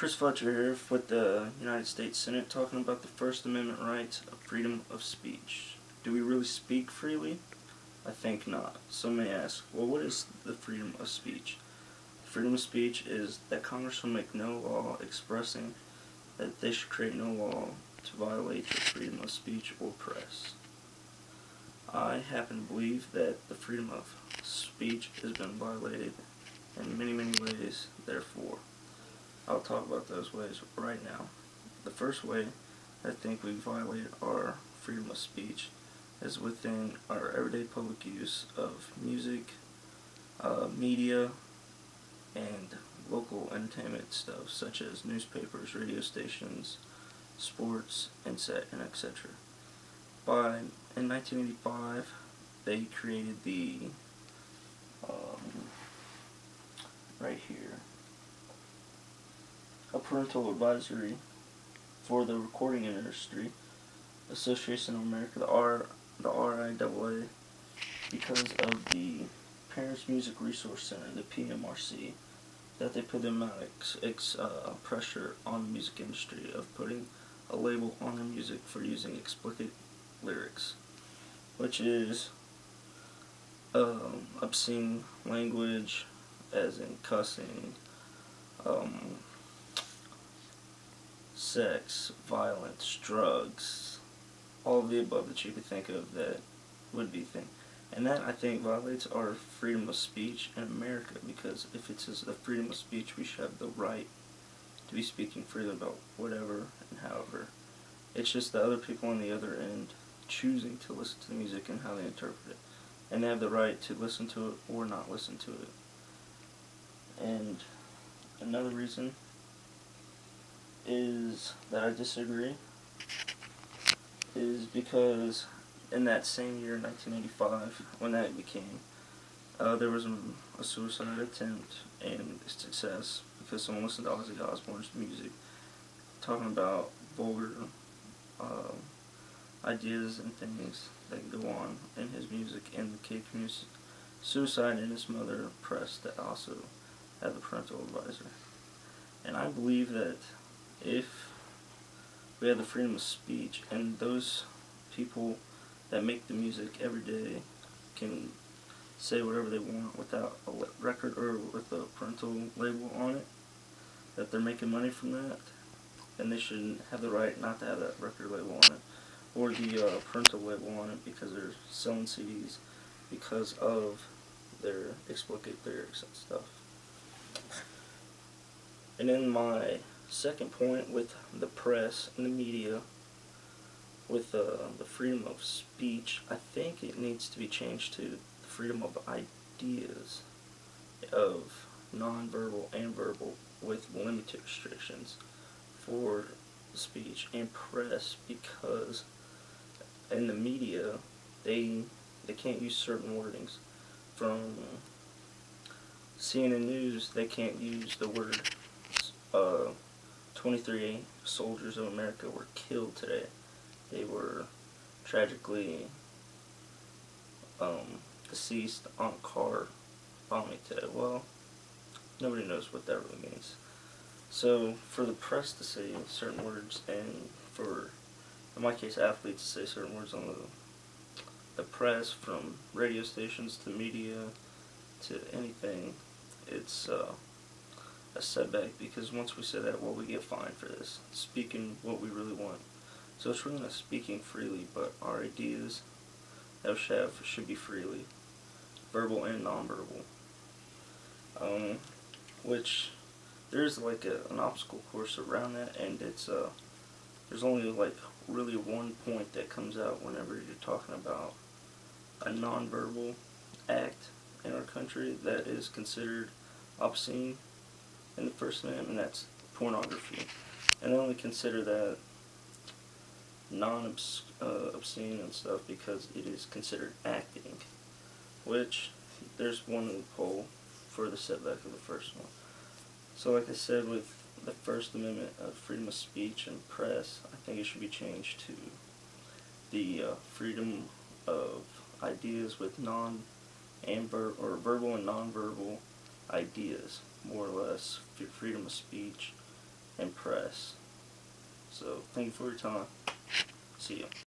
Chris Fletcher here with the United States Senate talking about the First Amendment rights of freedom of speech. Do we really speak freely? I think not. Some may ask, well, what is the freedom of speech? Freedom of speech is that Congress will make no law expressing that they should create no law to violate the freedom of speech or press. I happen to believe that the freedom of speech has been violated in many, many ways, therefore I'll talk about those ways right now. The first way I think we violate our freedom of speech is within our everyday public use of music, media, and local entertainment stuff such as newspapers, radio stations, sports, and etc. In 1985, they created the right here a parental advisory for the recording industry, Association of America, the RIAA, because of the Parents Music Resource Center, the PMRC, that they put the amount of pressure on the music industry of putting a label on their music for using explicit lyrics, which is obscene language, as in cussing, sex, violence, drugs, all of the above that you could think of that would be thing. And that, I think, violates our freedom of speech in America, because if it's the freedom of speech, we should have the right to be speaking freely about whatever and however. It's just the other people on the other end choosing to listen to the music and how they interpret it. And they have the right to listen to it or not listen to it. And another reason is that I disagree is because in that same year, 1985, when that became, there was a suicide attempt and success because someone listened to Ozzy Osbourne's music talking about vulgar ideas and things that go on in his music, and the kid committed suicide, and his mother pressed that also had the parental advisor. And I believe that if we have the freedom of speech and those people that make the music every day can say whatever they want without a record or with a parental label on it, that they're making money from that, then they should have the right not to have that record label on it or the parental label on it because they're selling CDs because of their explicit lyrics and stuff. And then my second point with the press and the media, with the freedom of speech, I think it needs to be changed to the freedom of ideas, of nonverbal and verbal, with limited restrictions for speech and press, because in the media they can't use certain wordings. From CNN News, they can't use the word 23 soldiers of America were killed today. They were tragically deceased on a car bombing today. Well, nobody knows what that really means. So for the press to say certain words, and for, in my case, athletes to say certain words on the press, from radio stations to media to anything, it's a setback, because once we say that, well, we get fined for this, speaking what we really want. So it's really not speaking freely, but our ideas that we should be freely, verbal and nonverbal. Which there's like an obstacle course around that, and it's there's only like really one point that comes out whenever you're talking about a nonverbal act in our country that is considered obscene in the First Amendment, and that's pornography. And they only consider that non-obscene and stuff because it is considered acting, which there's one loophole for the setback of the first one. So like I said, with the First Amendment of freedom of speech and press, I think it should be changed to the freedom of ideas with verbal and non-verbal ideas, more or less, freedom of speech and press. So, thank you for your time. See ya.